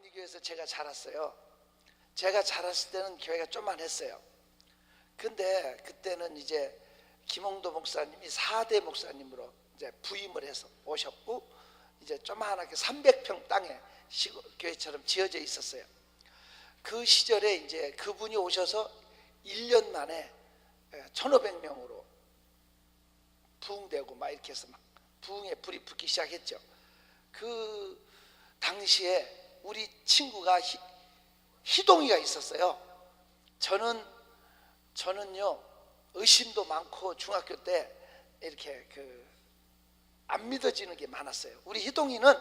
우리 교회에서 제가 자랐어요. 제가 자랐을 때는 교회가 조그만했어요. 근데 그때는 이제 김홍도 목사님이 4대 목사님으로 이제 부임을 해서 오셨고, 이제 조그만하게 300평 땅에 교회처럼 지어져 있었어요. 그 시절에 이제 그분이 오셔서 1년 만에 1500명으로 부흥되고 막 이렇게 해서 막 부흥에 불이 붙기 시작했죠. 그 당시에 우리 친구가 희동이가 있었어요. 저는요 의심도 많고 중학교 때 이렇게 안 믿어지는 게 많았어요. 우리 희동이는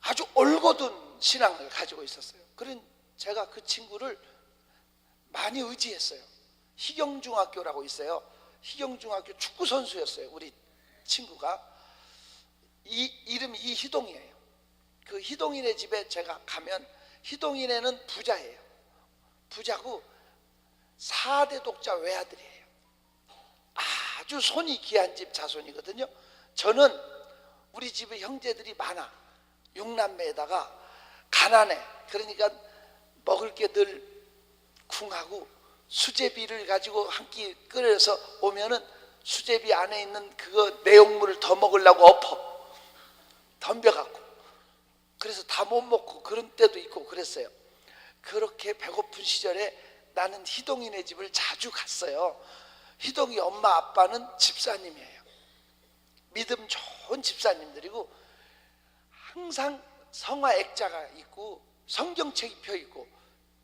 아주 올곧은 신앙을 가지고 있었어요. 그런 제가 그 친구를 많이 의지했어요. 희경중학교라고 있어요. 희경중학교 축구 선수였어요. 우리 친구가 이름이 이희동이에요. 그 희동이네 집에 제가 가면, 희동이네는 부자예요. 부자고 4대 독자 외아들이에요. 아주 손이 귀한 집 자손이거든요. 저는 우리 집에 형제들이 많아. 6남매에다가 가난해. 그러니까 먹을 게 늘 궁하고, 수제비를 가지고 한 끼 끓여서 오면은 수제비 안에 있는 그거 내용물을 더 먹으려고 덤벼갖고, 그래서 다 못 먹고 그런 때도 있고 그랬어요. 그렇게 배고픈 시절에 나는 희동이네 집을 자주 갔어요. 희동이 엄마 아빠는 집사님이에요. 믿음 좋은 집사님들이고, 항상 성화 액자가 있고 성경책이 펴 있고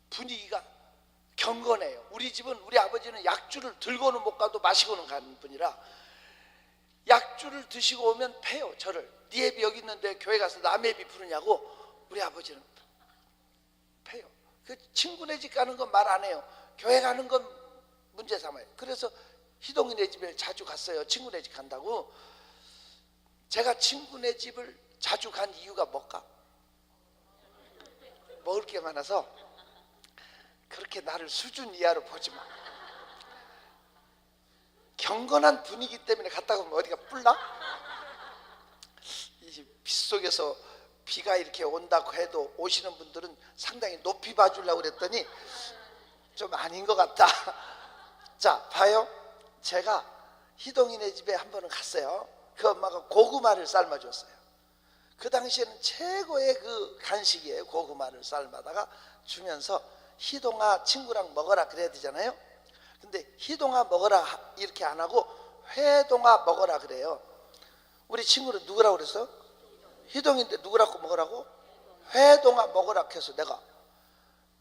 분위기가 경건해요. 우리 집은, 우리 아버지는 약주를 들고는 못 가도 마시고는 가는 분이라, 약주를 드시고 오면 패요. 저를. 네 애비 여기 있는데 교회 가서 남의 애비 부르냐고. 우리 아버지는 패요. 그 친구네 집 가는 건 말 안 해요. 교회 가는 건 문제 삼아요. 그래서 희동이네 집에 자주 갔어요. 친구네 집 간다고. 제가 친구네 집을 자주 간 이유가 뭘까? 먹을 게 많아서. 그렇게 나를 수준 이하로 보지 마. 경건한 분위기 때문에 갔다 오면 어디가 뿔나? 이 빗속에서 비가 이렇게 온다고 해도 오시는 분들은 상당히 높이 봐주려고 그랬더니 좀 아닌 것 같다. 자, 봐요. 제가 희동이네 집에 한 번은 갔어요. 그 엄마가 고구마를 삶아줬어요. 그 당시에는 최고의 그 간식이에요. 고구마를 삶아다가 주면서, 희동아 친구랑 먹어라 그래야 되잖아요. 근데 희동아 먹어라 이렇게 안 하고 회동아 먹어라 그래요. 우리 친구는 누구라고 그랬어? 희동인데 누구라고 먹으라고? 회동아 먹으라 해서 내가,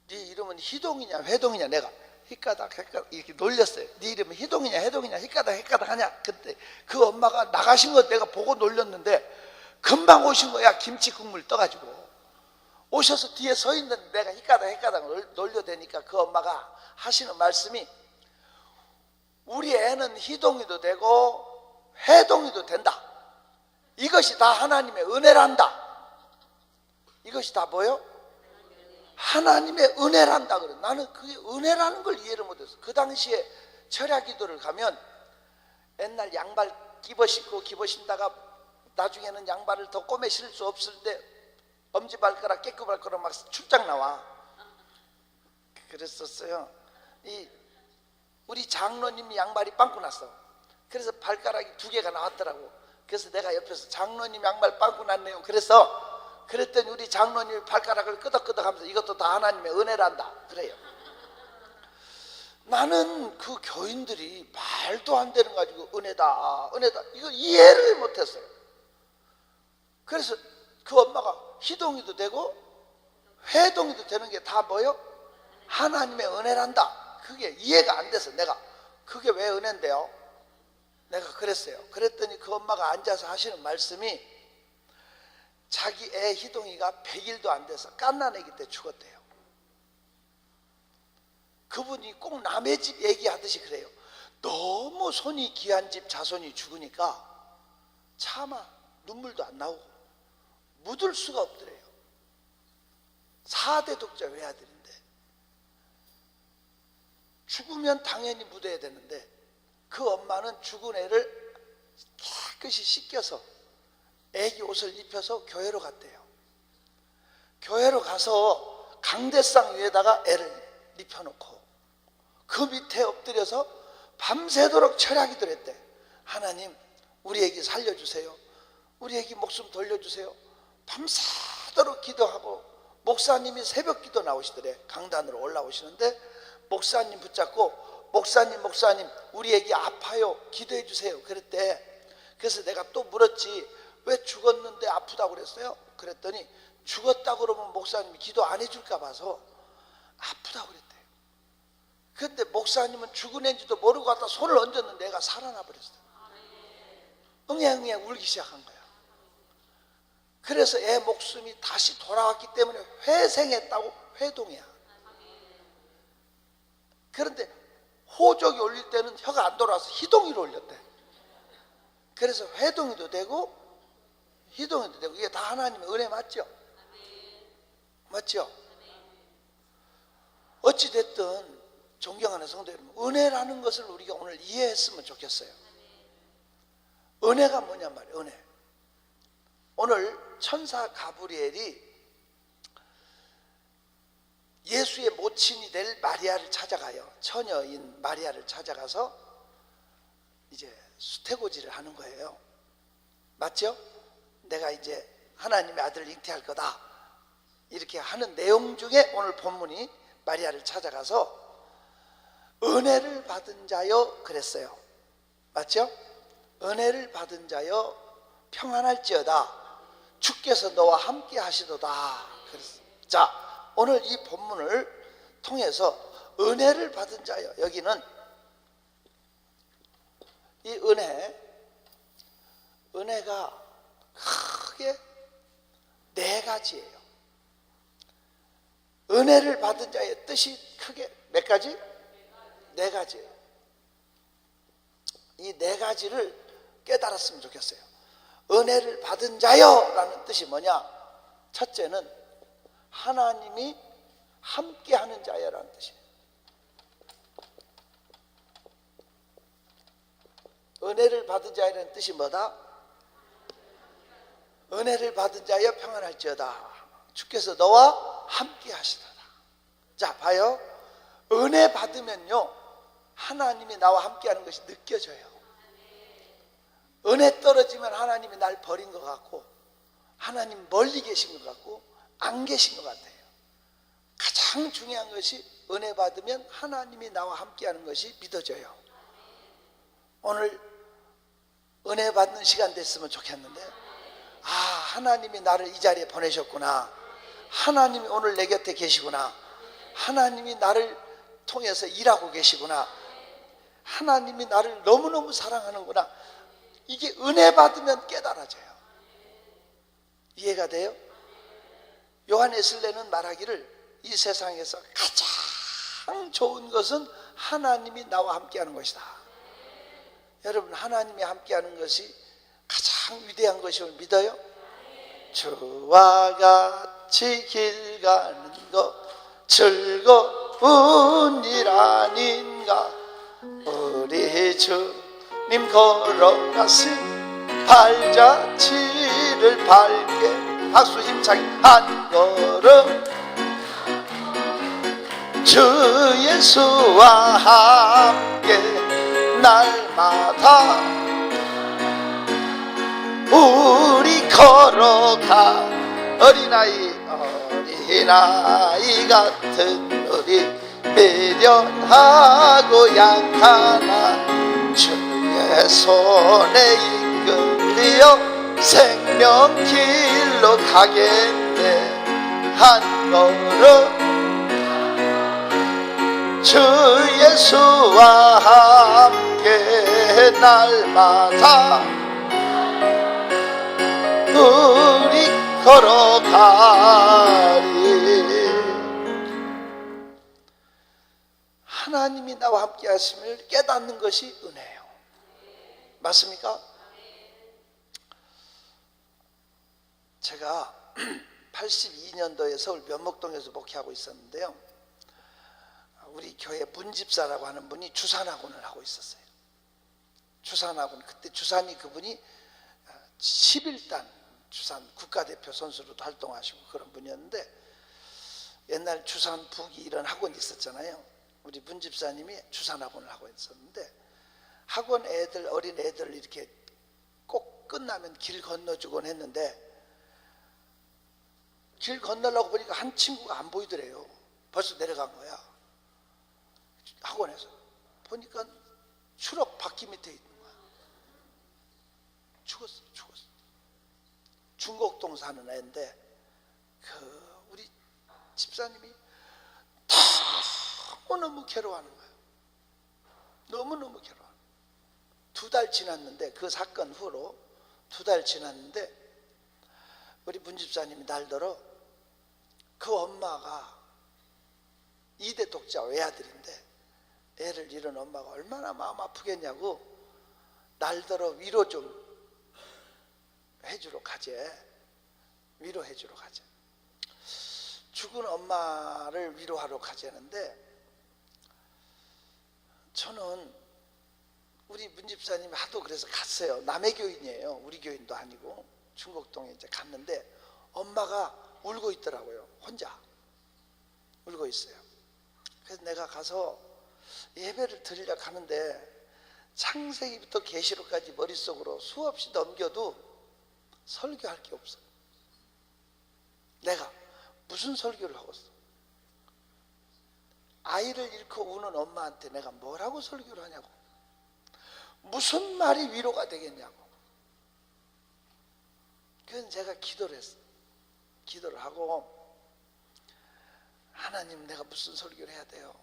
네 이름은 희동이냐 회동이냐, 내가 헷가닥 이렇게 놀렸어요. 네 이름은 희동이냐 회동이냐 헷가닥 하냐. 그때 그 엄마가 나가신 거 내가 보고 놀렸는데 금방 오신 거야. 김치 국물 떠가지고 오셔서 뒤에 서 있는 내가 헷가닥 놀려대니까 그 엄마가 하시는 말씀이, 우리 애는 희동이도 되고 회동이도 된다. 이것이 다 하나님의 은혜란다. 이것이 다 뭐요? 하나님의 은혜란다. 그래. 나는 그게 은혜라는 걸 이해를 못했어. 그 당시에 철야기도를 가면 옛날 양발 끼버 신다가 나중에는 양발을 더 꼬매 신을 수 없을 때 엄지발가락 깨끗발가락 막 출장 나와. 그랬었어요. 우리 장로님이 양발이 빵꾸 났어. 그래서 발가락이 2개가 나왔더라고. 그래서 내가 옆에서 장로님 양말 빵꾸 났네요. 그랬더니 우리 장로님이 발가락을 끄덕끄덕 하면서 이것도 다 하나님의 은혜란다 그래요. 나는 그 교인들이 말도 안 되는 거 가지고 은혜다 이거 이해를 못했어요. 그래서 그 엄마가 희동이도 되고 회동이도 되는 게 다 뭐요? 하나님의 은혜란다. 그게 이해가 안 돼서 내가, 그게 왜 은혜인데요? 내가 그랬어요. 그랬더니 그 엄마가 앉아서 하시는 말씀이, 자기 애 희동이가 100일도 안 돼서 갓난아기 때 죽었대요. 그분이 꼭 남의 집 얘기하듯이 그래요. 너무 손이 귀한 집 자손이 죽으니까 차마 눈물도 안 나오고 묻을 수가 없더래요. 4대 독자 외아들인데 죽으면 당연히 묻어야 되는데, 그 엄마는 죽은 애를 깨끗이 씻겨서 애기 옷을 입혀서 교회로 갔대요. 교회로 가서 강대상 위에다가 애를 눕혀놓고 그 밑에 엎드려서 밤새도록 철야기도를 했대. 하나님, 우리 애기 살려주세요. 우리 애기 목숨 돌려주세요. 밤새도록 기도하고 목사님이 새벽 기도 나오시더래. 강단으로 올라오시는데 목사님 붙잡고 목사님 우리 애기 아파요. 기도해 주세요. 그랬대. 그래서 내가 또 물었지. 왜 죽었는데 아프다고 그랬어요? 그랬더니 죽었다고 그러면 목사님이 기도 안 해줄까 봐서 아프다고 그랬대. 근데 목사님은 죽은 애인지도 모르고 갖다 손을 얹었는데 애가 살아나 버렸어. 응애응애 울기 시작한 거야. 그래서 애 목숨이 다시 돌아왔기 때문에 회생했다고. 회동이야. 그런데 호적이 올릴 때는 혀가 안 돌아와서 희동이로 올렸대. 그래서 회동이도 되고 희동이도 되고. 이게 다 하나님의 은혜 맞죠? 맞죠? 어찌됐든 존경하는 성도 여러분, 은혜라는 것을 우리가 오늘 이해했으면 좋겠어요. 은혜가 뭐냐 말이에요. 은혜. 오늘 천사 가브리엘이 예수의 모친이 될 마리아를 찾아가요. 처녀인 마리아를 찾아가서 이제 수태고지를 하는 거예요. 맞죠? 내가 이제 하나님의 아들을 잉태할 거다. 이렇게 하는 내용 중에 오늘 본문이 마리아를 찾아가서 은혜를 받은 자여 그랬어요. 맞죠? 은혜를 받은 자여 평안할지어다. 주께서 너와 함께 하시도다. 그랬어요. 자, 오늘 이 본문을 통해서 은혜를 받은 자여, 여기는 이 은혜가 크게 네 가지예요. 은혜를 받은 자의 뜻이 크게 몇 가지? 네 가지예요. 이 네 가지를 깨달았으면 좋겠어요. 은혜를 받은 자여라는 뜻이 뭐냐? 첫째는 하나님이 함께하는 자여라는 뜻이에요. 은혜를 받은 자여라는 뜻이 뭐다? 은혜를 받은 자여 평안할지어다. 주께서 너와 함께 하시도다. 자, 봐요. 은혜 받으면요, 하나님이 나와 함께하는 것이 느껴져요. 은혜 떨어지면 하나님이 날 버린 것 같고, 하나님 멀리 계신 것 같고, 안 계신 것 같아요. 가장 중요한 것이 은혜 받으면 하나님이 나와 함께하는 것이 믿어져요. 오늘 은혜 받는 시간 됐으면 좋겠는데, 아, 하나님이 나를 이 자리에 보내셨구나. 하나님이 오늘 내 곁에 계시구나. 하나님이 나를 통해서 일하고 계시구나. 하나님이 나를 너무너무 사랑하는구나. 이게 은혜 받으면 깨달아져요. 이해가 돼요? 요한에슬레는 말하기를 이 세상에서 가장 좋은 것은 하나님이 나와 함께하는 것이다. 여러분, 하나님이 함께하는 것이 가장 위대한 것임을 믿어요? 주와 같이 길 가는 것 즐거운 일 아닌가. 우리 주님 걸어가신 발자취를 밝게 박수 힘차게 한 걸음 주 예수와 함께 날마다 우리 걸어가. 어린아이 같은 우리 미련하고 약하나 주의 손에 이끌려 생명길로 가겠네. 한 걸음 주 예수와 함께 날마다 우리 걸어가리. 하나님이 나와 함께 하심을 깨닫는 것이 은혜예요. 맞습니까? 제가 82년도에 서울 면목동에서 목회하고 있었는데요, 우리 교회 문집사라고 하는 분이 주산학원을 하고 있었어요. 주산학원. 그때 주산이 그분이 11단 주산 국가대표 선수로도 활동하시고 그런 분이었는데, 옛날 주산 북이 이런 학원이 있었잖아요. 우리 문 집사님이 주산 학원을 하고 있었는데, 학원 애들, 어린 애들 이렇게 꼭 끝나면 길 건너주곤 했는데, 길 건너려고 보니까 한 친구가 안 보이더래요. 벌써 내려간 거야. 학원에서 보니까 추럭 바퀴 밑에 있는 거야. 죽었어. 중곡동 사는 애인데, 우리 집사님이 너무너무 괴로워하는 거예요. 너무너무 괴로워. 2달 지났는데, 그 사건 후로 2달 지났는데, 우리 문 집사님이 날더러 그 엄마가 2대 독자 외아들인데, 애를 잃은 엄마가 얼마나 마음 아프겠냐고 날더러 위로 좀 해주러 가재. 위로해주러 가재. 죽은 엄마를 위로하러 가자는데, 저는 우리 문 집사님이 하도 그래서 갔어요. 남의 교인이에요. 우리 교인도 아니고. 중곡동에 이제 갔는데 엄마가 울고 있더라고요. 혼자 울고 있어요. 그래서 내가 가서 예배를 드리려고 하는데, 창세기부터 계시록까지 머릿속으로 수없이 넘겨도 설교할 게 없어요. 내가 무슨 설교를 하고 있어? 아이를 잃고 우는 엄마한테 내가 뭐라고 설교를 하냐고. 무슨 말이 위로가 되겠냐고. 그래서 제가 기도를 했어. 기도를 하고, 하나님, 내가 무슨 설교를 해야 돼요?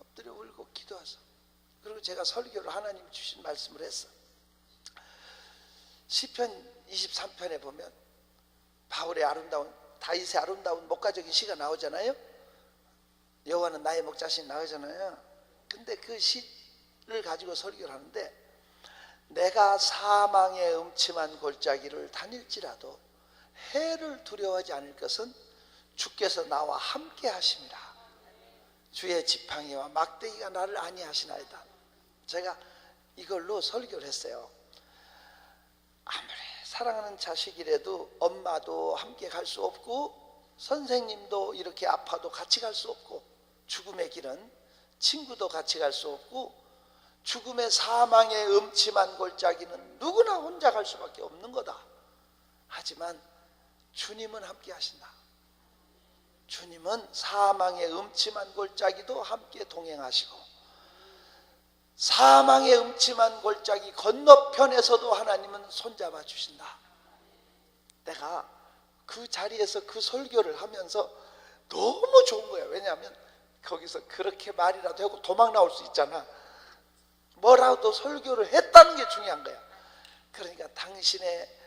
엎드려 울고 기도하서. 그리고 제가 설교를 하나님 주신 말씀을 했어. 시편 23편에 보면 바울의 아름다운, 다윗의 아름다운 목가적인 시가 나오잖아요. 여호와는 나의 목자신 나오잖아요. 근데 그 시를 가지고 설교를 하는데, 내가 사망의 음침한 골짜기를 다닐지라도 해를 두려워하지 않을 것은 주께서 나와 함께 하심이라. 주의 지팡이와 막대기가 나를 안위하시나이다. 제가 이걸로 설교를 했어요. 아무리 사랑하는 자식이라도 엄마도 함께 갈 수 없고, 선생님도 이렇게 아파도 같이 갈 수 없고, 죽음의 길은 친구도 같이 갈 수 없고, 죽음의 사망의 음침한 골짜기는 누구나 혼자 갈 수밖에 없는 거다. 하지만 주님은 함께 하신다. 주님은 사망의 음침한 골짜기도 함께 동행하시고, 사망의 음침한 골짜기 건너편에서도 하나님은 손잡아 주신다. 내가 그 자리에서 그 설교를 하면서 너무 좋은 거야. 왜냐하면 거기서 그렇게 말이라도 하고 도망 나올 수 있잖아. 뭐라도 설교를 했다는 게 중요한 거야. 그러니까 당신의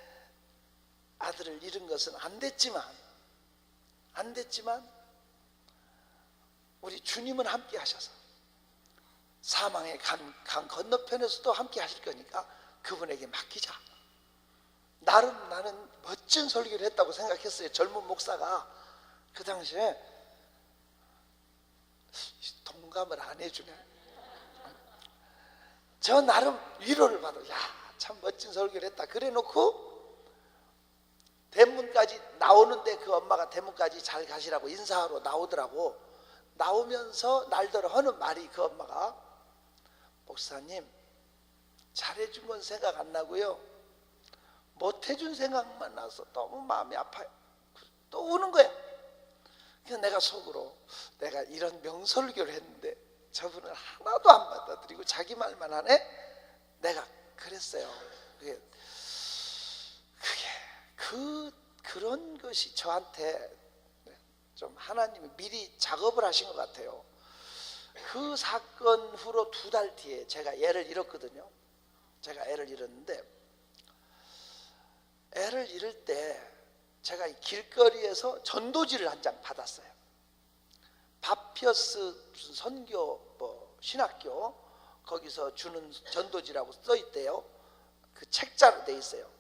아들을 잃은 것은 안 됐지만 우리 주님은 함께 하셔서 사망의 강 건너편에서도 함께 하실 거니까 그분에게 맡기자. 나는 멋진 설교를 했다고 생각했어요. 젊은 목사가 그 당시에 동감을 안 해주네. 저 나름 위로를 받아. 야, 참 멋진 설교를 했다. 그래 놓고 대문까지 나오는데, 그 엄마가 대문까지 잘 가시라고 인사하러 나오더라고. 나오면서 날더러 하는 말이, 그 엄마가, 목사님, 잘해준 건 생각 안 나고요, 못해준 생각만 나서 너무 마음이 아파요. 또 우는 거야. 그래서 내가 속으로, 내가 이런 명설교를 했는데 저분은 하나도 안 받아들이고 자기 말만 하네? 내가 그랬어요. 그런 것이 저한테 좀 하나님이 미리 작업을 하신 것 같아요. 그 사건 후로 2달 뒤에 제가 애를 잃었거든요. 제가 애를 잃었는데, 애를 잃을 때 제가 길거리에서 전도지를 한 장 받았어요. 바피어스 무슨 선교 신학교 거기서 주는 전도지라고 써 있대요. 그 책자로 돼 있어요.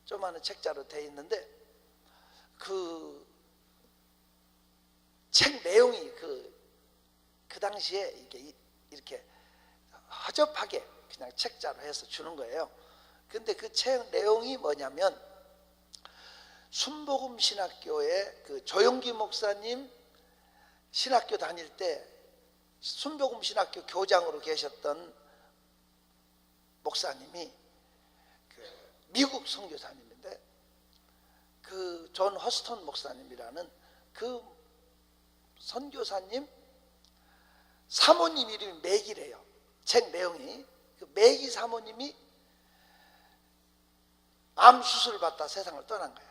조그마한 책자로 돼 있는데, 그 책 내용이 그 당시에 이렇게 허접하게 그냥 책자로 해서 주는 거예요. 근데 그 책 내용이 뭐냐면, 순복음 신학교에 그 조영기 목사님 신학교 다닐 때 순복음 신학교 교장으로 계셨던 목사님이 그 미국 선교사님인데 그 존 허스턴 목사님이라는 그 선교사님 사모님 이름이 맥이래요. 책 내용이 그 맥이 사모님이 암 수술을 받다 세상을 떠난 거예요.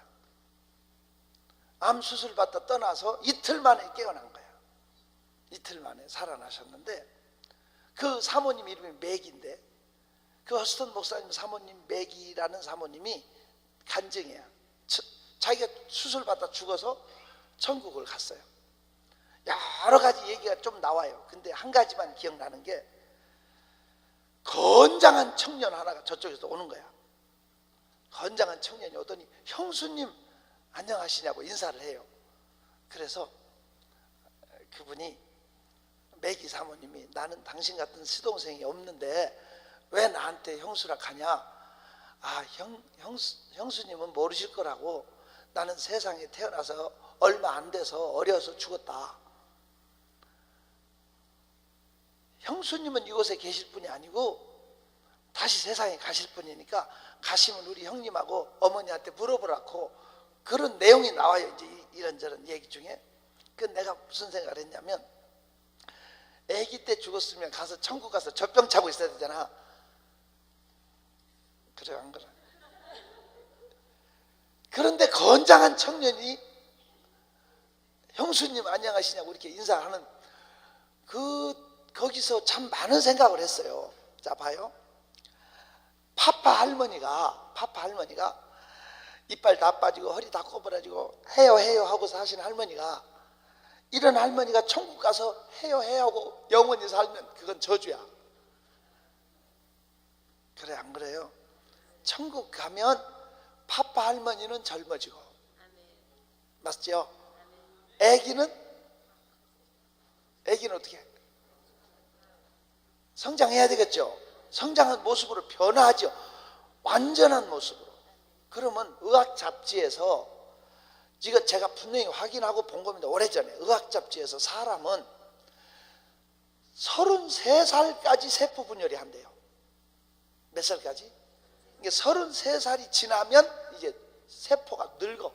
암 수술 받다 떠나서 이틀 만에 깨어난 거예요. 이틀 만에 살아나셨는데 그 사모님 이름이 맥인데 그 허스턴 목사님 사모님 맥이라는 사모님이 간증이야. 자기가 수술 받다 죽어서 천국을 갔어요. 여러 가지 얘기가 좀 나와요. 근데 한 가지만 기억나는 게 건장한 청년 하나가 저쪽에서 오는 거야. 건장한 청년이 오더니 형수님 안녕하시냐고 인사를 해요. 그래서 그분이 맥이 사모님이 나는 당신 같은 시동생이 없는데 왜 나한테 형수라 하냐. 아, 형수님은 모르실 거라고. 나는 세상에 태어나서 얼마 안 돼서 어려서 죽었다. 형수님은 이곳에 계실 분이 아니고 다시 세상에 가실 분이니까 가시면 우리 형님하고 어머니한테 물어보라고 그런 내용이 나와요. 이제 이런저런 얘기 중에. 그 내가 무슨 생각을 했냐면 아기 때 죽었으면 가서 천국 가서 젖병 차고 있어야 되잖아. 그래 안 그래? 그런데 건장한 청년이 형수님 안녕하시냐고 이렇게 인사하는 거기서 참 많은 생각을 했어요. 자 봐요. 파파 할머니가 이빨 다 빠지고 허리 다 꼬부라지고 해요 하고 사신 할머니가 이런 할머니가 천국 가서 해요 하고 영원히 살면 그건 저주야. 그래 안 그래요? 천국 가면 파파 할머니는 젊어지고 맞죠? 애기는 어떻게 해? 성장해야 되겠죠? 성장한 모습으로 변화하죠. 완전한 모습으로. 그러면 의학 잡지에서 이거 제가 분명히 확인하고 본 겁니다. 오래전에 의학 잡지에서 사람은 33살까지 세포 분열이 한대요. 몇 살까지? 33살이 지나면 이제 세포가 늙어.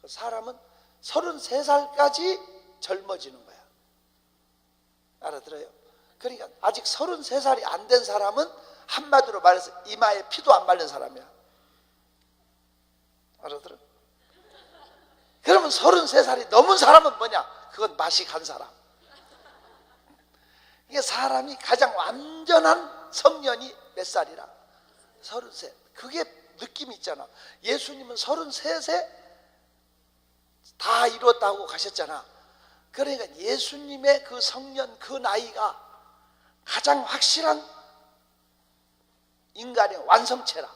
사람은 33살까지 젊어지는 거야. 알아들어요? 그러니까 아직 33살이 안 된 사람은 한마디로 말해서 이마에 피도 안 마른 사람이야. 알아들어? 그러면 33살이 넘은 사람은 뭐냐? 그건 맛이 간 사람. 이게 사람이 가장 완전한 성년이 몇 살이라? 33. 그게 느낌이 있잖아. 예수님은 33세 다 이뤘다고 가셨잖아. 그러니까 예수님의 그 성년 그 나이가 가장 확실한 인간의 완성체라.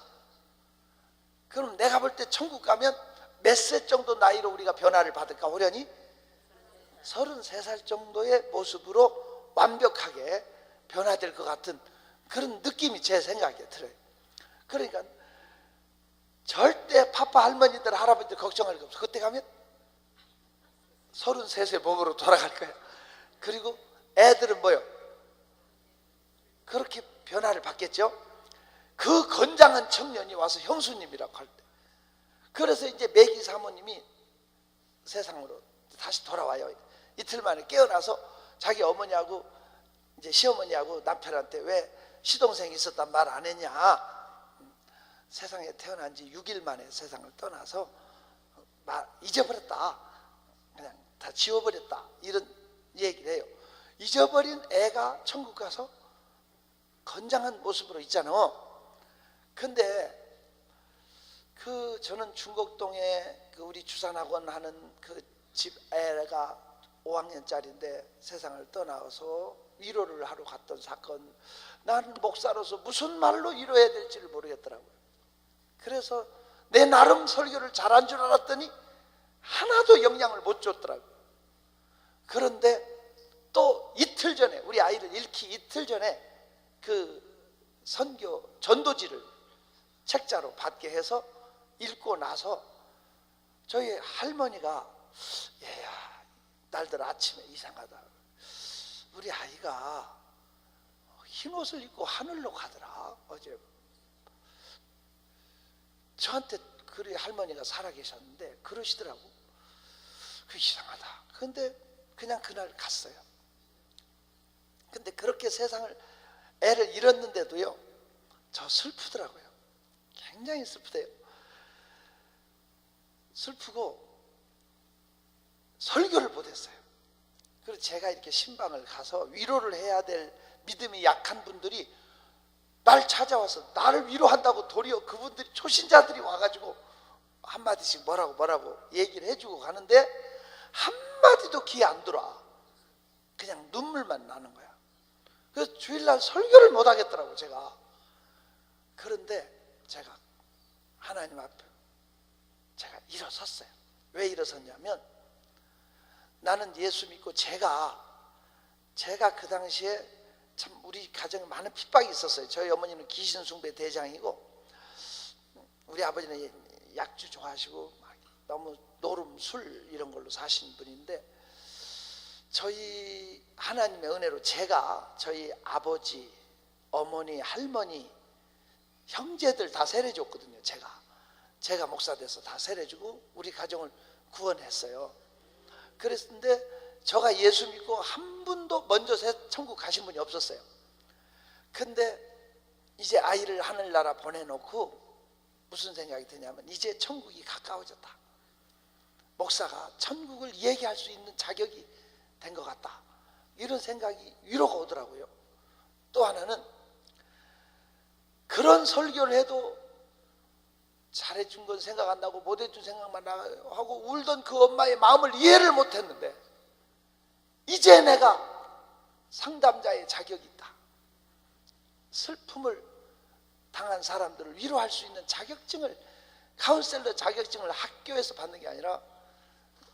그럼 내가 볼 때 천국 가면 몇 세 정도 나이로 우리가 변화를 받을까? 호련히 33살 정도의 모습으로 완벽하게 변화될 것 같은 그런 느낌이 제 생각에 들어요. 그러니까 절대 파파 할머니들 할아버지들 걱정할 게 없어. 그때 가면 33세 몸으로 돌아갈 거야. 그리고 애들은 뭐요? 그렇게 변화를 받겠죠. 그 건장한 청년이 와서 형수님이라고 할 때, 그래서 이제 매기 사모님이 세상으로 다시 돌아와요. 이틀 만에 깨어나서 자기 어머니하고 이제 시어머니하고 남편한테 왜 시동생이 있었단 말 안 했냐. 세상에 태어난 지 6일 만에 세상을 떠나서 잊어버렸다. 그냥 다 지워버렸다. 이런 얘기를 해요. 잊어버린 애가 천국 가서 건장한 모습으로 있잖아. 근데 저는 중곡동에 우리 주산학원 하는 그 집 애가 5학년짜리인데 세상을 떠나서 위로를 하러 갔던 사건. 나는 목사로서 무슨 말로 위로해야 될지를 모르겠더라고요. 그래서 내 나름 설교를 잘한 줄 알았더니 하나도 영향을 못 줬더라고요. 그런데 또 이틀 전에 우리 아이를 잃기 이틀 전에 그 선교 전도지를 책자로 받게 해서 읽고 나서 저희 할머니가 얘야 날들 아침에 이상하다. 우리 아이가 흰옷을 입고 하늘로 가더라. 어제 저한테 그리 할머니가 살아계셨는데 그러시더라고. 그 이상하다. 근데 그냥 그날 갔어요. 근데 그렇게 세상을 애를 잃었는데도요, 저 슬프더라고요. 굉장히 슬프대요. 슬프고 설교를 못했어요. 그래서 제가 이렇게 신방을 가서 위로를 해야 될 믿음이 약한 분들이 날 찾아와서 나를 위로한다고 도리어 그분들이 초신자들이 와가지고 한마디씩 뭐라고 얘기를 해주고 가는데 한마디도 귀에 안 들어와. 그냥 눈물만 나는 거야. 그래서 주일날 설교를 못 하겠더라고 제가. 그런데 제가 하나님 앞에 제가 일어섰어요. 왜 일어섰냐면 나는 예수 믿고 제가 그 당시에 참 우리 가정에 많은 핍박이 있었어요. 저희 어머니는 귀신 숭배 대장이고 우리 아버지는 약주 좋아하시고 너무 노름 술 이런 걸로 사신 분인데 저희 하나님의 은혜로 제가 저희 아버지, 어머니, 할머니, 형제들 다 세례줬거든요. 제가 목사 돼서 다 세례주고 우리 가정을 구원했어요. 그랬는데 저가 예수 믿고 한 분도 먼저 천국 가신 분이 없었어요. 근데 이제 아이를 하늘나라 보내놓고 무슨 생각이 드냐면 이제 천국이 가까워졌다. 목사가 천국을 얘기할 수 있는 자격이 된 것 같다. 이런 생각이 위로가 오더라고요. 또 하나는 그런 설교를 해도 잘해준 건 생각 안 나고 못해준 생각만 하고 울던 그 엄마의 마음을 이해를 못했는데 이제 내가 상담자의 자격이 있다. 슬픔을 당한 사람들을 위로할 수 있는 자격증을 카운셀러 자격증을 학교에서 받는 게 아니라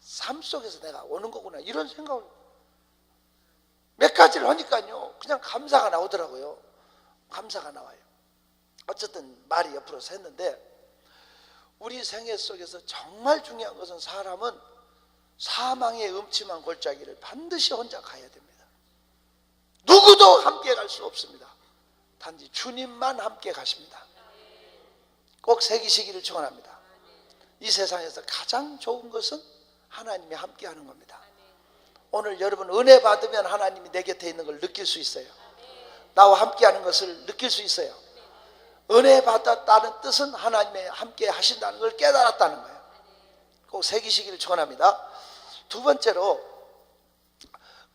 삶 속에서 내가 오는 거구나 이런 생각을 몇 가지를 하니까요 그냥 감사가 나오더라고요. 감사가 나와요. 어쨌든 말이 옆으로 샜는데 우리 생애 속에서 정말 중요한 것은 사람은 사망의 음침한 골짜기를 반드시 혼자 가야 됩니다. 누구도 함께 갈 수 없습니다. 단지 주님만 함께 가십니다. 꼭 새기시기를 축원합니다. 이 세상에서 가장 좋은 것은 하나님이 함께 하는 겁니다. 오늘 여러분 은혜 받으면 하나님이 내 곁에 있는 걸 느낄 수 있어요. 나와 함께 하는 것을 느낄 수 있어요. 은혜 받았다는 뜻은 하나님의 함께 하신다는 걸 깨달았다는 거예요. 꼭 새기시기를 축원합니다. 두 번째로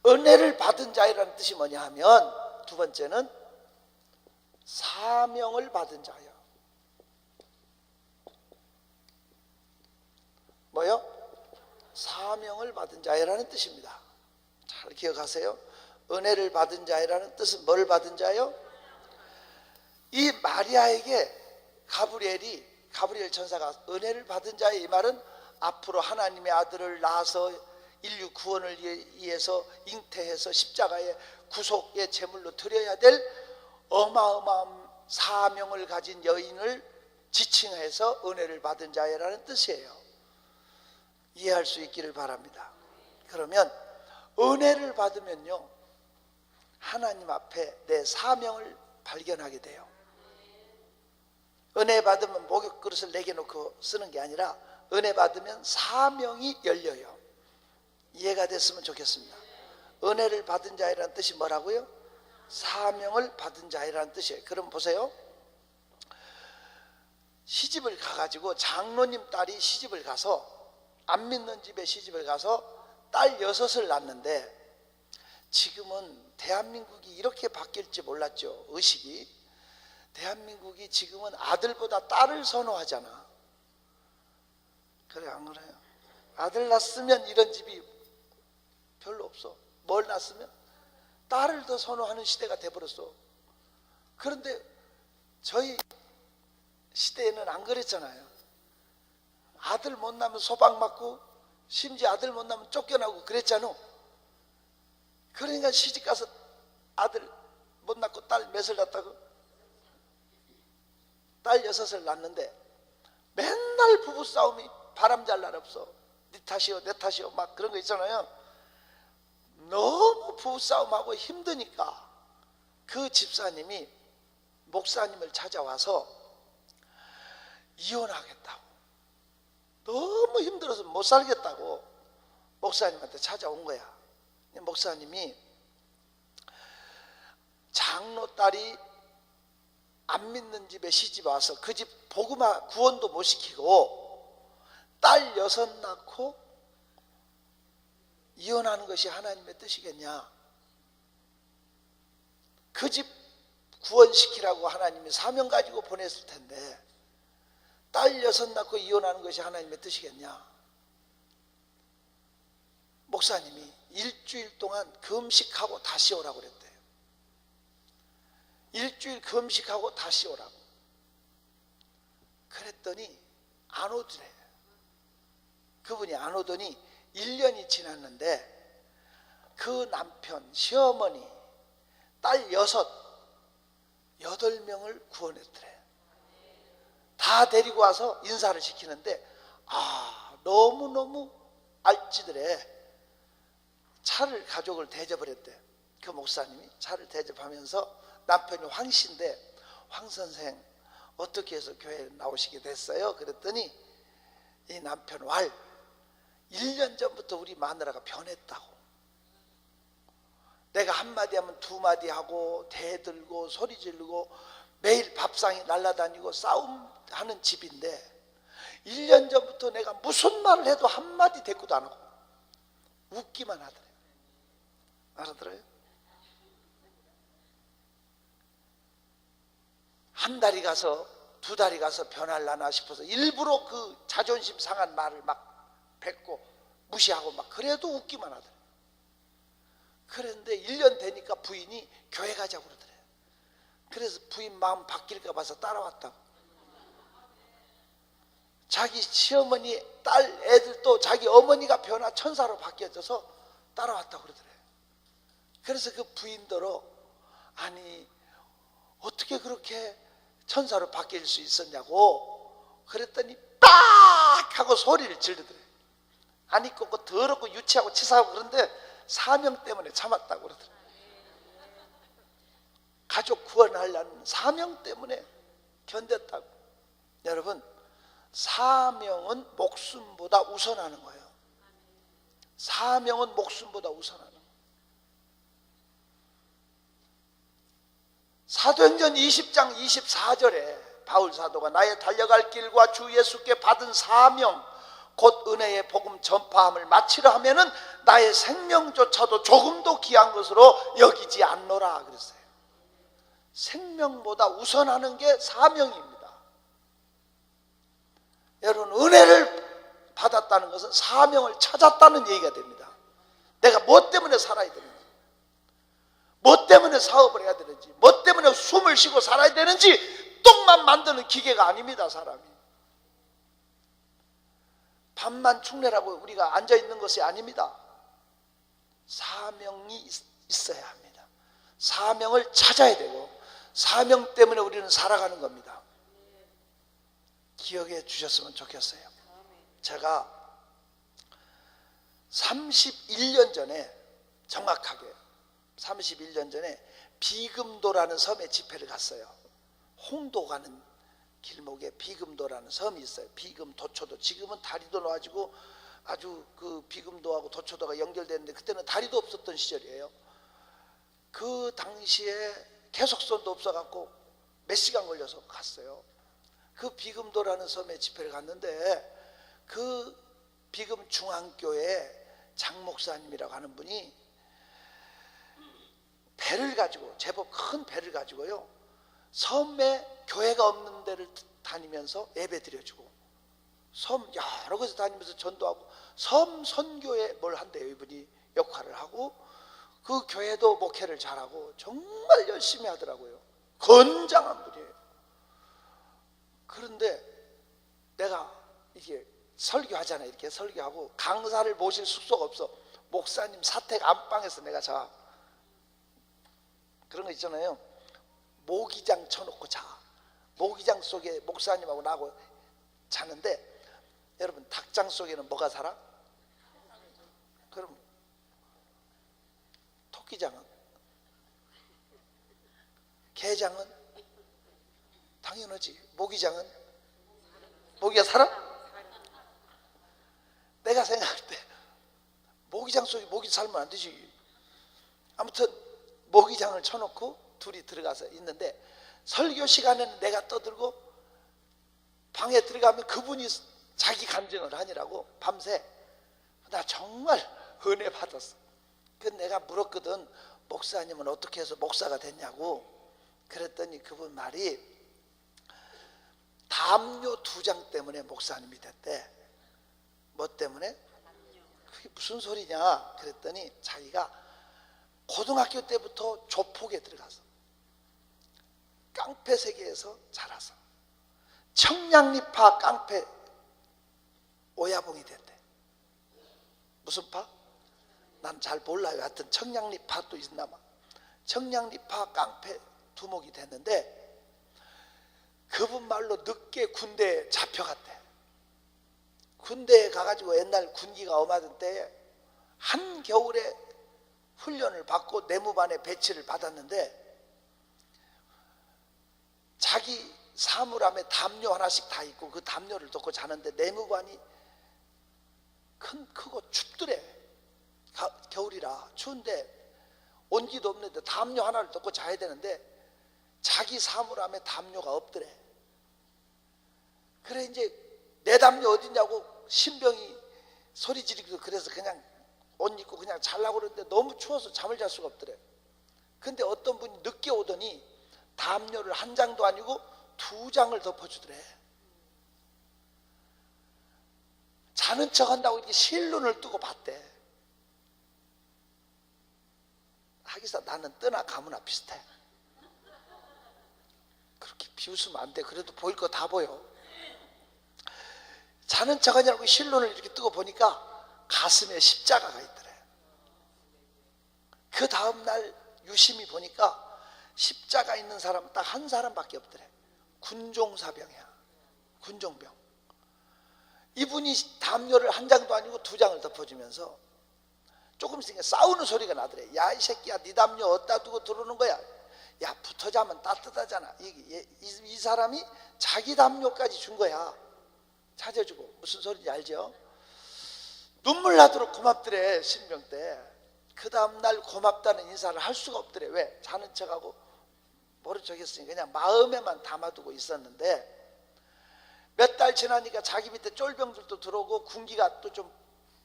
은혜를 받은 자라는 뜻이 뭐냐 하면 두 번째는 사명을 받은 자예요. 뭐요? 사명을 받은 자라는 뜻입니다. 잘 기억하세요. 은혜를 받은 자라는 뜻은 뭘 받은 자요? 이 마리아에게 가브리엘 천사가 은혜를 받은 자의 이 말은 앞으로 하나님의 아들을 낳아서 인류 구원을 위해서 잉태해서 십자가의 구속의 제물로 드려야 될 어마어마한 사명을 가진 여인을 지칭해서 은혜를 받은 자라는 뜻이에요. 이해할 수 있기를 바랍니다. 그러면 은혜를 받으면요 하나님 앞에 내 사명을 발견하게 돼요. 은혜 받으면 목욕 그릇을 내게 놓고 쓰는 게 아니라 은혜 받으면 사명이 열려요. 이해가 됐으면 좋겠습니다. 은혜를 받은 자이라는 뜻이 뭐라고요? 사명을 받은 자이라는 뜻이에요. 그럼 보세요. 시집을 가가지고 장로님 딸이 시집을 가서 안 믿는 집에 시집을 가서 딸 6을 낳는데 지금은 대한민국이 이렇게 바뀔지 몰랐죠. 의식이. 대한민국이 지금은 아들보다 딸을 선호하잖아. 그래 안 그래요? 아들 낳았으면 이런 집이 별로 없어. 뭘 낳았으면? 딸을 더 선호하는 시대가 돼버렸어. 그런데 저희 시대에는 안 그랬잖아요. 아들 못 낳으면 소방 맞고 심지어 아들 못 낳으면 쫓겨나고 그랬잖아. 그러니까 시집가서 아들 못 낳고 딸 몇을 낳았다고? 딸 6을 낳는데 맨날 부부싸움이 막 바람 잘 날 없어. 네 탓이요 내 탓이요 막 그런 거 있잖아요. 너무 부부싸움하고 힘드니까 그 집사님이 목사님을 찾아와서 이혼하겠다고, 너무 힘들어서 못 살겠다고 목사님한테 찾아온 거야. 목사님이 장로 딸이 안 믿는 집에 시집 와서 그 집 복음화 구원도 못 시키고 딸 6 낳고 이혼하는 것이 하나님의 뜻이겠냐? 그 집 구원시키라고 하나님이 사명 가지고 보냈을 텐데 딸 6 낳고 이혼하는 것이 하나님의 뜻이겠냐? 목사님이 일주일 동안 금식하고 다시 오라고 그랬대요. 일주일 금식하고 다시 오라고. 그랬더니 안 오더래. 그분이 안 오더니 1년이 지났는데 그 남편, 시어머니, 딸 8명을 구원했더래. 다 데리고 와서 인사를 시키는데 너무너무 알찌더래. 차를 가족을 대접을 했대. 그 목사님이 차를 대접하면서 남편이 황 씨인데, 황 선생 어떻게 해서 교회에 나오시게 됐어요? 그랬더니 이 남편 왈 1년 전부터 우리 마누라가 변했다고. 내가 한마디 하면 2마디 하고 대들고 소리 지르고 매일 밥상이 날아다니고 싸움하는 집인데 1년 전부터 내가 무슨 말을 해도 한마디 대꾸도 안 하고 웃기만 하더래요. 알아들어요? 한 달이 가서 2달이 가서 변할라나 싶어서 일부러 그 자존심 상한 말을 막 뱉고 무시하고 막 그래도 웃기만 하더래요. 그런데 1년 되니까 부인이 교회 가자고 그러더래요. 그래서 부인 마음 바뀔까 봐서 따라왔다고. 자기 시어머니, 딸, 애들도 자기 어머니가 변화 천사로 바뀌어져서 따라왔다고 그러더래요. 그래서 그 부인더러 아니 어떻게 그렇게 천사로 바뀔 수 있었냐고 그랬더니 빡 하고 소리를 지르더래요. 안 입고 더럽고 유치하고 치사하고 그런데 사명 때문에 참았다고 그러더래요. 가족 구원하려는 사명 때문에 견뎠다고. 여러분, 사명은 목숨보다 우선하는 거예요. 사명은 목숨보다 우선하는 거예요. 사도행전 20장 24절에 바울 사도가 나의 달려갈 길과 주 예수께 받은 사명 곧 은혜의 복음 전파함을 마치려 하면은 나의 생명조차도 조금도 귀한 것으로 여기지 않노라 그랬어요. 생명보다 우선하는 게 사명입니다. 여러분, 은혜를 받았다는 것은 사명을 찾았다는 얘기가 됩니다. 내가 뭐 때문에 살아야 되는지, 뭐 때문에 사업을 해야 되는지, 뭐 때문에 숨을 쉬고 살아야 되는지 똥만 만드는 기계가 아닙니다. 사람이 밥만 축내라고 우리가 앉아있는 것이 아닙니다. 사명이 있어야 합니다. 사명을 찾아야 되고 사명 때문에 우리는 살아가는 겁니다. 기억해 주셨으면 좋겠어요. 제가 31년 전에, 정확하게 31년 전에 비금도라는 섬에 집회를 갔어요. 홍도 가는 길목에 비금도라는 섬이 있어요. 비금, 도초도. 지금은 다리도 놓아지고 아주 그 비금도하고 도초도가 연결되는데 그때는 다리도 없었던 시절이에요. 그 당시에 계속선도 없어갖고 몇 시간 걸려서 갔어요. 그 비금도라는 섬에 집회를 갔는데 그 비금 중앙교회 장 목사님이라고 하는 분이 배를 가지고, 제법 큰 배를 가지고요, 섬에 교회가 없는 데를 다니면서 예배 드려주고 섬 여러 곳에 다니면서 전도하고 섬 선교에 뭘 한대요. 이분이 역할을 하고 그 교회도 목회를 잘하고 정말 열심히 하더라고요. 건장한 분이에요. 그런데 내가 이게 설교하잖아요. 이렇게 설교하고 강사를 모실 숙소가 없어. 목사님 사택 안방에서 내가 자. 그런 거 있잖아요. 모기장 쳐놓고 자. 모기장 속에 목사님하고 나하고 자는데 여러분 닭장 속에는 뭐가 살아? 그럼 토끼장은? 개장은? 당연하지. 모기장은? 모기가 살아? 내가 생각할 때 모기장 속에 모기 살면 안 되지. 아무튼 모기장을 쳐놓고 둘이 들어가서 있는데, 설교 시간에는 내가 떠들고 방에 들어가면 그분이 자기 간증을 하니라고 밤새. 나 정말 은혜 받았어. 그 내가 물었거든. 목사님은 어떻게 해서 목사가 됐냐고. 그랬더니 그분 말이 담요 2장 때문에 목사님이 됐대. 뭐 때문에? 그게 무슨 소리냐 그랬더니 자기가 고등학교 때부터 조폭에 들어가서 깡패 세계에서 자라서 청량리파 깡패 오야봉이 됐대. 무슨 파? 난 잘 몰라요. 하여튼 청량리파도 있나 봐. 청량리파 깡패 두목이 됐는데, 그분 말로 늦게 군대에 잡혀갔대. 군대에 가가지고 옛날 군기가 엄하던 때에 한겨울에 훈련을 받고 내무반에 배치를 받았는데, 자기 사물함에 담요 하나씩 다 있고 그 담요를 덮고 자는데 내무반이 크고 춥더래. 겨울이라 추운데 온기도 없는데 담요 하나를 덮고 자야 되는데 자기 사물함에 담요가 없더래. 그래 이제 내 담요 어딨냐고 신병이 소리 지르기도, 그래서 그냥 옷 입고 그냥 자려고 그러는데 너무 추워서 잠을 잘 수가 없더래. 근데 어떤 분이 늦게 오더니 담요를 1장도 아니고 2장을 덮어주더래. 자는 척 한다고 이렇게 실눈을 뜨고 봤대. 하기사 나는 뜨나 가무나 비슷해. 그렇게 비웃으면 안 돼. 그래도 보일 거 다 보여. 자는 척 하냐고 실눈을 이렇게 뜨고 보니까 가슴에 십자가가 있더래. 그 다음날 유심히 보니까 십자가 있는 사람은 딱 한 사람밖에 없더래. 군종사병이야. 군종병. 이분이 담요를 1장도 아니고 2장을 덮어주면서 조금 있으니까 싸우는 소리가 나더래. 야 이 새끼야, 네 담요 어디다 두고 들어오는 거야. 야 붙어 자면 따뜻하잖아. 이 사람이 자기 담요까지 준 거야. 찾아주고. 무슨 소리인지 알죠? 눈물 나도록 고맙더래. 신병 때. 그 다음날 고맙다는 인사를 할 수가 없더래. 왜? 자는 척하고 모른 척 했으니 그냥 마음에만 담아두고 있었는데, 몇 달 지나니까 자기 밑에 쫄병들도 들어오고 군기가 또 좀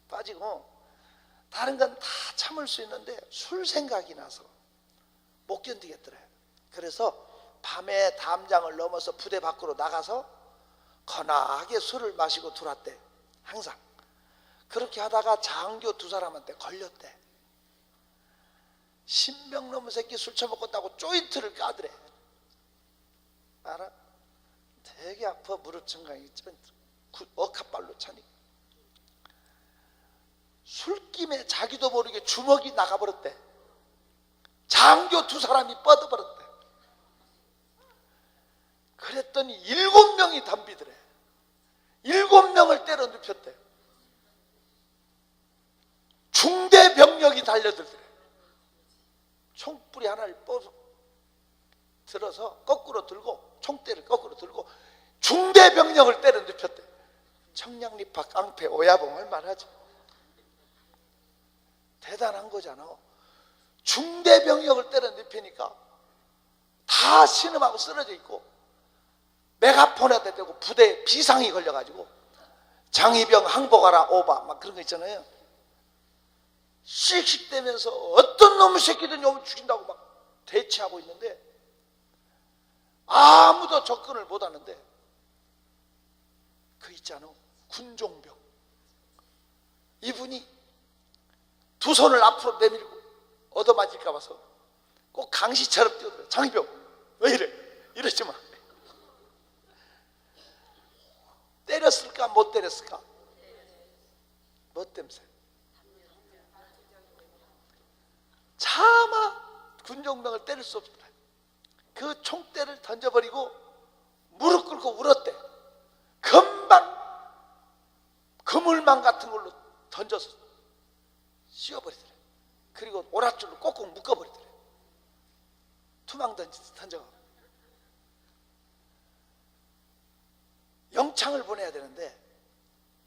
빠지고 다른 건 다 참을 수 있는데 술 생각이 나서 못 견디겠더래. 그래서 밤에 담장을 넘어서 부대 밖으로 나가서 거나하게 술을 마시고 들어왔대. 항상 그렇게 하다가 장교 2사람한테 걸렸대. 신병 놈의 새끼 술 처먹었다고 조인트를 까더래. 알아? 되게 아파. 무릎 청강이 억합발로 차니 술김에 자기도 모르게 주먹이 나가버렸대. 장교 2사람이 뻗어버렸대. 그랬더니 7명이 담비더래. 7명을 때려 눕혔대. 중대 병력이 달려들더래. 총뿌리 하나를 들어서 거꾸로 들고, 총대를 거꾸로 들고 중대 병력을 때려 눕혔대. 청량리파 깡패 오야봉을 말하죠. 대단한 거잖아. 중대 병력을 때려 눕히니까 다 신음하고 쓰러져 있고, 메가폰에다 대고 부대에 비상이 걸려가지고 장의병 항복하라 오바 막 그런 거 있잖아요. 씩씩대면서 어떤 놈의 새끼든 놈을 죽인다고 막 대치하고 있는데 아무도 접근을 못하는데, 그 있잖아 군종병, 이분이 2 손을 앞으로 내밀고 얻어맞을까 봐서 꼭 강시처럼 뛰어들어. 장의병 왜 이래? 이러지 마. 때렸을까 못 때렸을까? 뭐 때문에? 차마 군종병을 때릴 수 없더라. 그 총대를 던져버리고 무릎 꿇고 울었대. 금방 비닐망 같은 걸로 던져서 씌워버리더래. 그리고 오랏줄로 꼭꼭 묶어버리더래. 투망 던져. 영창을 보내야 되는데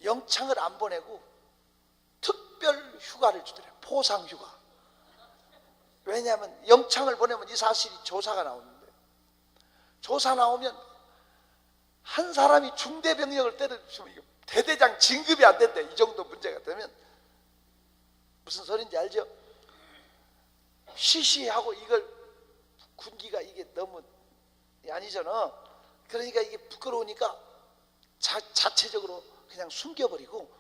영창을 안 보내고 특별 휴가를 주더래. 포상 휴가. 왜냐하면 영창을 보내면 이 사실이 조사가 나오는데, 조사 나오면 한 사람이 중대병력을 때려주면 대대장 진급이 안 된대. 이 정도 문제가 되면. 무슨 소린지 알죠? 시시하고 이걸 군기가 이게 너무 아니잖아. 그러니까 이게 부끄러우니까 자체적으로 그냥 숨겨버리고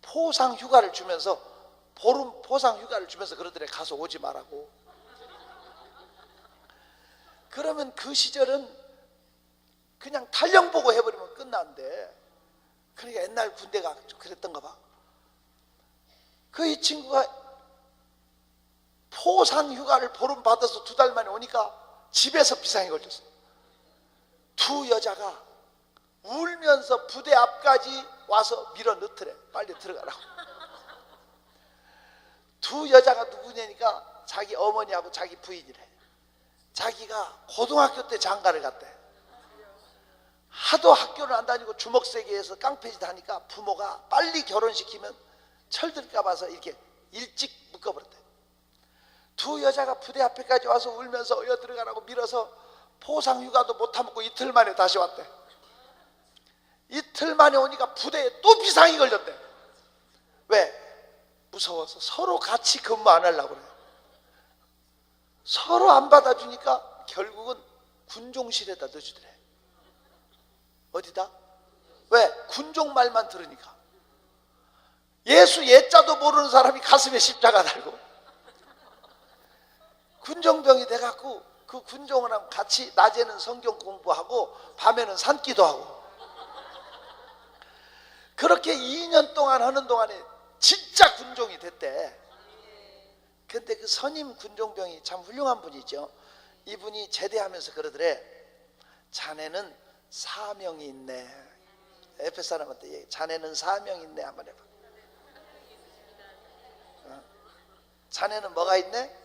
포상 휴가를 주면서, 보름 포상 휴가를 주면서 그러더래. 가서 오지 말라고. 그러면 그 시절은 그냥 탈영 보고 해버리면 끝난대. 그러니까 옛날 군대가 좀 그랬던가 봐. 그 이 친구가 포상 휴가를 보름 받아서 2달 만에 오니까 집에서 비상이 걸렸어. 두 여자가 울면서 부대 앞까지 와서 밀어 넣더래. 빨리 들어가라고. 두 여자가 누구냐니까 자기 어머니하고 자기 부인이래. 자기가 고등학교 때 장가를 갔대. 하도 학교를 안 다니고 주먹세계에서 깡패짓 하니까 부모가 빨리 결혼시키면 철들까 봐서 이렇게 일찍 묶어버렸대. 두 여자가 부대 앞에까지 와서 울면서 어여 들어가라고 밀어서 포상 휴가도 못 타먹고 이틀 만에 다시 왔대. 이틀 만에 오니까 부대에 또 비상이 걸렸대. 왜? 무서워서. 서로 같이 근무 안 하려고 그래. 서로 안 받아주니까 결국은 군종실에다 넣어주더래. 어디다? 왜? 군종 말만 들으니까. 예수 예자도 모르는 사람이 가슴에 십자가 달고 군종병이 돼갖고 그 군종이랑 같이 낮에는 성경 공부하고 밤에는 산기도 하고, 그렇게 2년 동안 하는 동안에 진짜 군종이 됐대. 근데 그 선임 군종병이 참 훌륭한 분이죠. 이분이 제대하면서 그러더래. 자네는 사명이 있네. 에페 사람한테 얘기해. 자네는 사명이 있네. 한번 해봐. 자네는 뭐가 있네?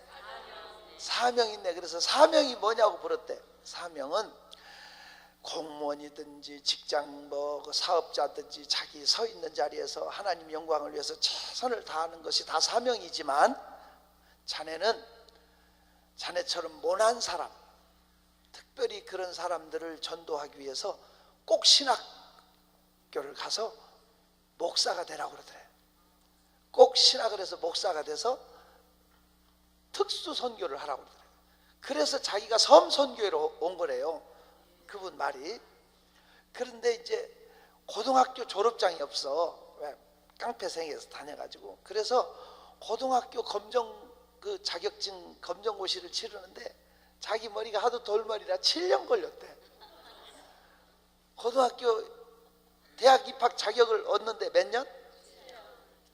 사명이 있네. 그래서 사명이 뭐냐고 물었대. 사명은 공무원이든지 직장 사업자든지 자기 서 있는 자리에서 하나님 영광을 위해서 최선을 다하는 것이 다 사명이지만, 자네는 자네처럼 모난 사람, 특별히 그런 사람들을 전도하기 위해서 꼭 신학교를 가서 목사가 되라고 그러더래. 꼭 신학을 해서 목사가 돼서 특수 선교를 하라고 그러더래. 그래서 자기가 섬 선교회로 온 거래요. 그분 말이. 그런데 이제 고등학교 졸업장이 없어. 왜? 깡패생에서 다녀가지고. 그래서 고등학교 검정 그 자격증 검정고시를 치르는데 자기 머리가 하도 돌머리라 7년 걸렸대. 고등학교 대학 입학 자격을 얻는데 몇 년?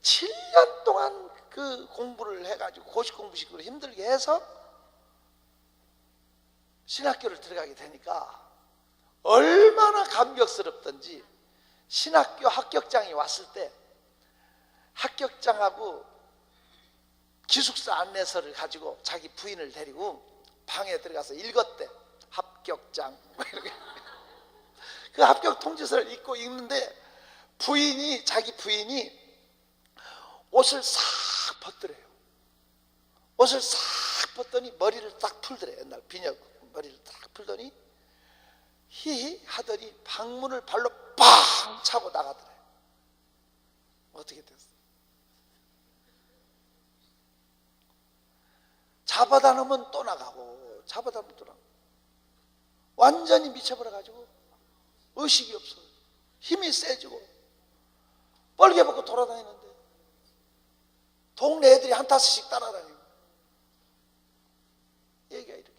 7년 동안 그 공부를 해가지고 고시 공부식으로 힘들게 해서 신학교를 들어가게 되니까 얼마나 감격스럽던지, 신학교 합격장이 왔을 때 합격장하고 기숙사 안내서를 가지고 자기 부인을 데리고 방에 들어가서 읽었대. 합격장. 그 합격 통지서를 읽는데 자기 부인이 옷을 싹 벗더래요. 옷을 싹 벗더니 머리를 딱 풀더래. 옛날 비녀 머리를 딱 풀더니 히히 하더니 방문을 발로 빵 차고 나가더래. 어떻게 됐어? 잡아다 놓으면 또 나가고, 잡아다 놓으면 또 나가고. 완전히 미쳐버려가지고 의식이 없어. 힘이 세지고 뻘개 벗고 돌아다니는데 동네 애들이 한 타스씩 따라다니고. 얘기가 이렇게 돼.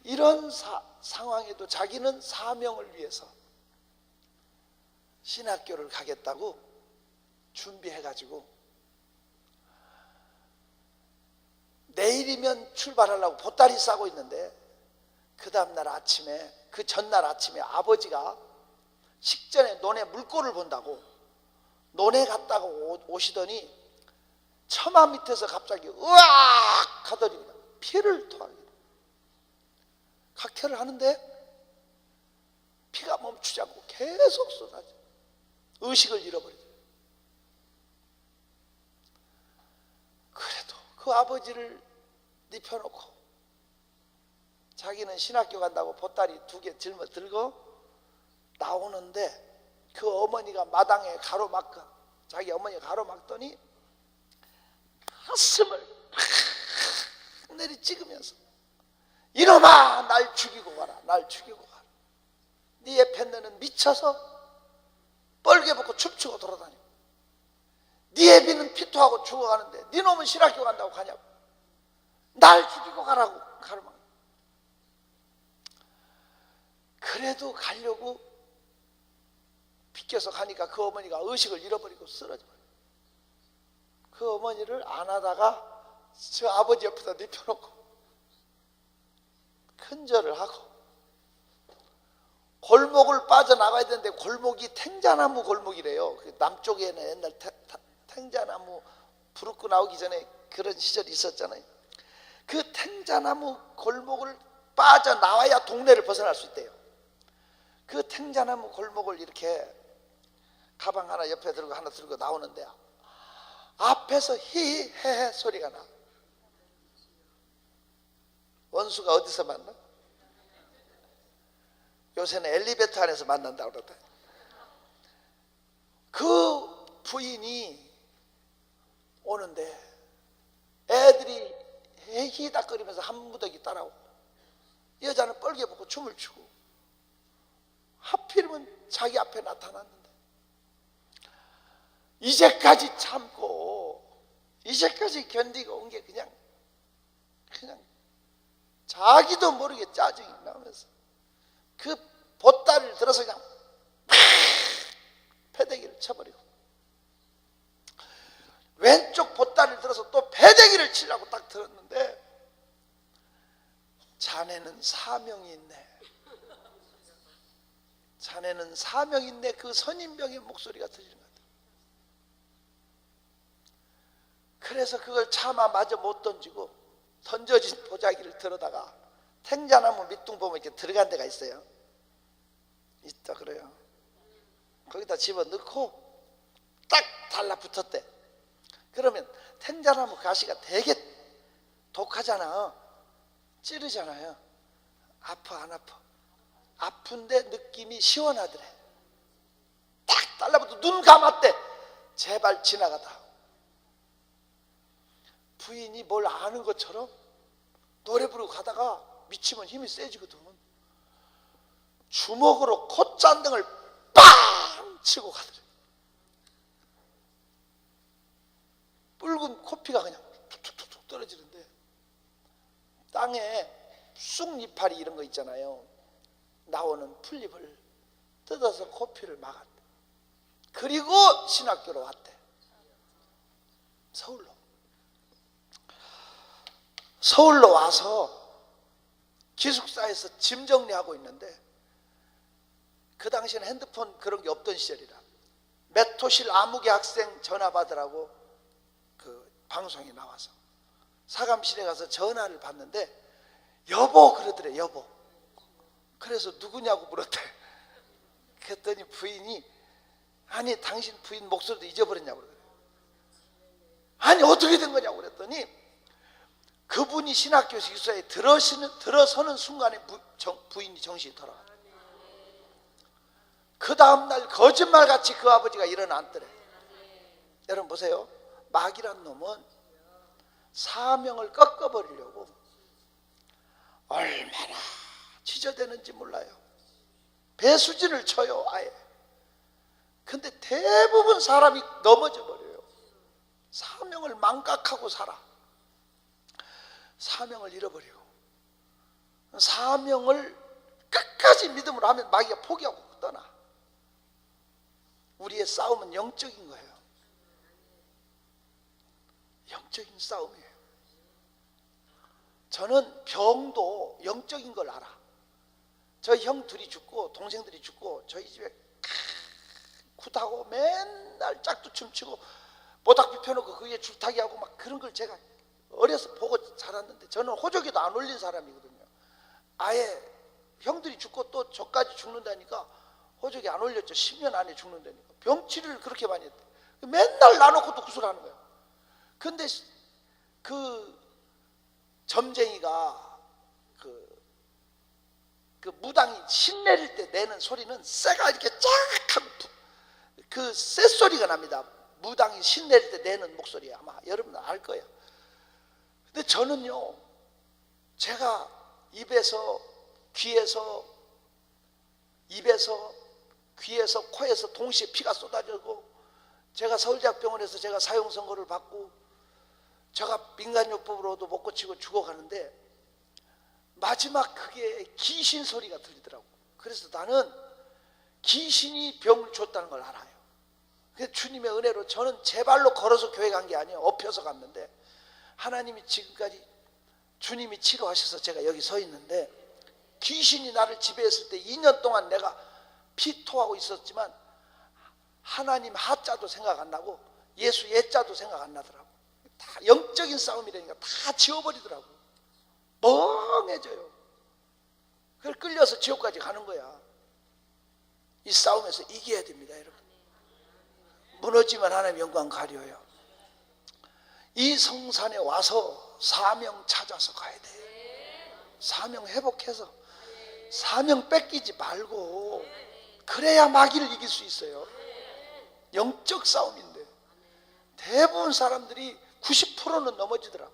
이런 상황에도 자기는 사명을 위해서 신학교를 가겠다고 준비해가지고 내일이면 출발하려고 보따리 싸고 있는데, 그 다음날 아침에, 그 전날 아침에 아버지가 식전에 논에 물꼬를 본다고 논에 갔다가 오시더니 처마 밑에서 갑자기 으악 하더니 피를 토하게 돼. 각태를 하는데 피가 멈추지 않고 계속 쏟아져. 의식을 잃어버리죠. 그래도 그 아버지를 눕혀놓고 자기는 신학교 간다고 보따리 2개 짊어 들고 나오는데 그 어머니가 마당에 가로막고 자기 어머니가 가로막더니 가슴을 팍 내리 찍으면서 이놈아 날 죽이고 가라. 날 죽이고 가라. 네 옆에 너는 미쳐서 뻘개 벗고 춤추고 돌아다니고 네 애비는 피토하고 죽어가는데 네 놈은 신학교 간다고 가냐고. 날 죽이고 가라고 가로막. 그래도 가려고 비껴서 가니까 그 어머니가 의식을 잃어버리고 쓰러져 버려요. 그 어머니를 안하다가 저 아버지 옆에다 눕혀놓고 큰절을 하고 골목을 빠져나가야 되는데 골목이 탱자나무 골목이래요. 남쪽에는 옛날 탱자나무 부르고 나오기 전에 그런 시절이 있었잖아요. 그 탱자나무 골목을 빠져나와야 동네를 벗어날 수 있대요. 그 탱자나무 골목을 이렇게 가방 하나 옆에 들고 하나 들고 나오는데 앞에서 히히헤헤 소리가 나. 원수가 어디서 만나? 요새는 엘리베이터 안에서 만난다고 그러다. 그 부인이 오는데 애들이 히히닥거리면서 한 무더기 따라오고 여자는 뻘개 벗고 춤을 추고 하필이면 자기 앞에 나타났는데 이제까지 참고 이제까지 견디고 온 게 그냥 자기도 모르게 짜증이 나면서 그 보따리를 들어서 그냥 패대기를 쳐버리고 왼쪽 보따리를 들어서 또 패대기를 치려고 딱 들었는데 자네는 사명이 있네. 자네는 사명이 있네. 그 선임병의 목소리가 들리는 것 같아요. 그래서 그걸 차마 마저 못 던지고 던져진 보자기를 들어다가 탱자나무 밑둥 보면 이렇게 들어간 데가 있어요. 있다 그래요. 거기다 집어넣고 딱 달라붙었대. 그러면 탱자나무 가시가 되게 독하잖아. 찌르잖아요. 아파 안 아파? 아픈데 느낌이 시원하더래. 딱 달라붙어 눈 감았대. 제발 지나가다. 부인이 뭘 아는 것처럼 노래 부르고 가다가 미치면 힘이 세지거든. 주먹으로 콧잔등을 빵 치고 가더래. 붉은 코피가 그냥 툭툭툭 떨어지는데 땅에 쑥잎파리 이런 거 있잖아요. 나오는 풀잎을 뜯어서 코피를 막았대. 그리고 신학교로 왔대. 서울로 와서 기숙사에서 짐 정리하고 있는데 그 당시에는 핸드폰 그런 게 없던 시절이라 메토실 아무개 학생 전화 받으라고 그 방송에 나와서 사감실에 가서 전화를 받는데 여보 그러더래. 여보. 그래서 누구냐고 물었대. 그랬더니 부인이 아니 당신 부인 목소리도 잊어버렸냐고 그러더래. 아니 어떻게 된 거냐고 그랬더니 그분이 신학교 기숙사에 들어서는 순간에 부인이 정신이 돌아가. 그 다음날 거짓말같이 그 아버지가 일어났더래. 여러분 보세요. 마귀란 놈은 사명을 꺾어버리려고 얼마나 지저대는지 몰라요. 배수진을 쳐요 아예. 근데 대부분 사람이 넘어져 버려요. 사명을 망각하고 살아. 사명을 잃어버리고 사명을 끝까지 믿음으로 하면 마귀가 포기하고 떠나. 우리의 싸움은 영적인 거예요. 영적인 싸움이에요. 저는 병도 영적인 걸 알아. 저희 형 둘이 죽고 동생들이 죽고 저희 집에 굿하고 맨날 짝도 춤추고 모닥불 펴놓고 그 위에 줄타기 하고 막 그런 걸 제가 어려서 보고 자랐는데, 저는 호적에도 안 올린 사람이거든요. 아예 형들이 죽고 또 저까지 죽는다니까 호적에 안 올렸죠. 10년 안에 죽는다니까. 병치료를 그렇게 많이 했대. 맨날 나놓고도 구슬하는 거예요. 근데 그 점쟁이가 그 무당이 신내릴 때 내는 소리는 쇠가 이렇게 쫙 하고 그 쇳소리가 납니다. 무당이 신내릴 때 내는 목소리, 아마 여러분 알 거예요. 근데 저는요, 제가 입에서 귀에서 코에서 동시에 피가 쏟아지고, 제가 서울대학병원에서 제가 사형 선고를 받고, 제가 민간요법으로도 못 고치고 죽어가는데 마지막 그게 귀신 소리가 들리더라고. 그래서 나는 귀신이 병을 줬다는 걸 알아요. 그래서 주님의 은혜로 저는 제 발로 걸어서 교회 간 게 아니에요. 엎혀서 갔는데 하나님이 지금까지 주님이 치료하셔서 제가 여기 서 있는데, 귀신이 나를 지배했을 때 2년 동안 내가 피토하고 있었지만 하나님 하자도 생각 안 나고 예수 예자도 생각 안 나더라고. 다 영적인 싸움이라니까 다 지워버리더라고. 멍해져요. 그걸 끌려서 지옥까지 가는 거야. 이 싸움에서 이겨야 됩니다, 여러분. 무너지면 하나님 영광 가려요. 이 성산에 와서 사명 찾아서 가야 돼. 사명 회복해서, 사명 뺏기지 말고, 그래야 마귀를 이길 수 있어요. 영적 싸움인데 대부분 사람들이 90%는 넘어지더라고.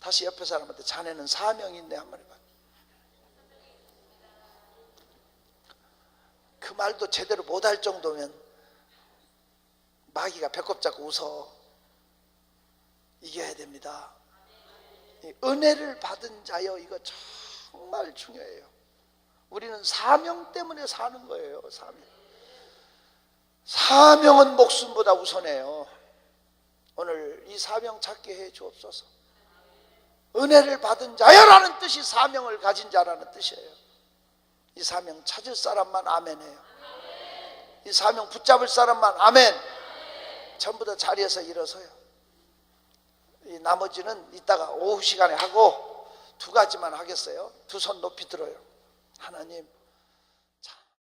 다시 옆에 사람한테 자네는 사명이 있네 한 말 해봐. 그 말도 제대로 못할 정도면 마귀가 배꼽 잡고 웃어. 이겨야 됩니다. 은혜를 받은 자여, 이거 정말 중요해요. 우리는 사명 때문에 사는 거예요. 사명은 목숨보다 우선해요. 오늘 이 사명 찾게 해 주옵소서. 은혜를 받은 자여라는 뜻이 사명을 가진 자라는 뜻이에요. 이 사명 찾을 사람만 아멘해요. 이 사명 붙잡을 사람만 아멘. 전부 다 자리에서 일어서요. 이 나머지는 이따가 오후 시간에 하고, 두 가지만 하겠어요. 두 손 높이 들어요. 하나님,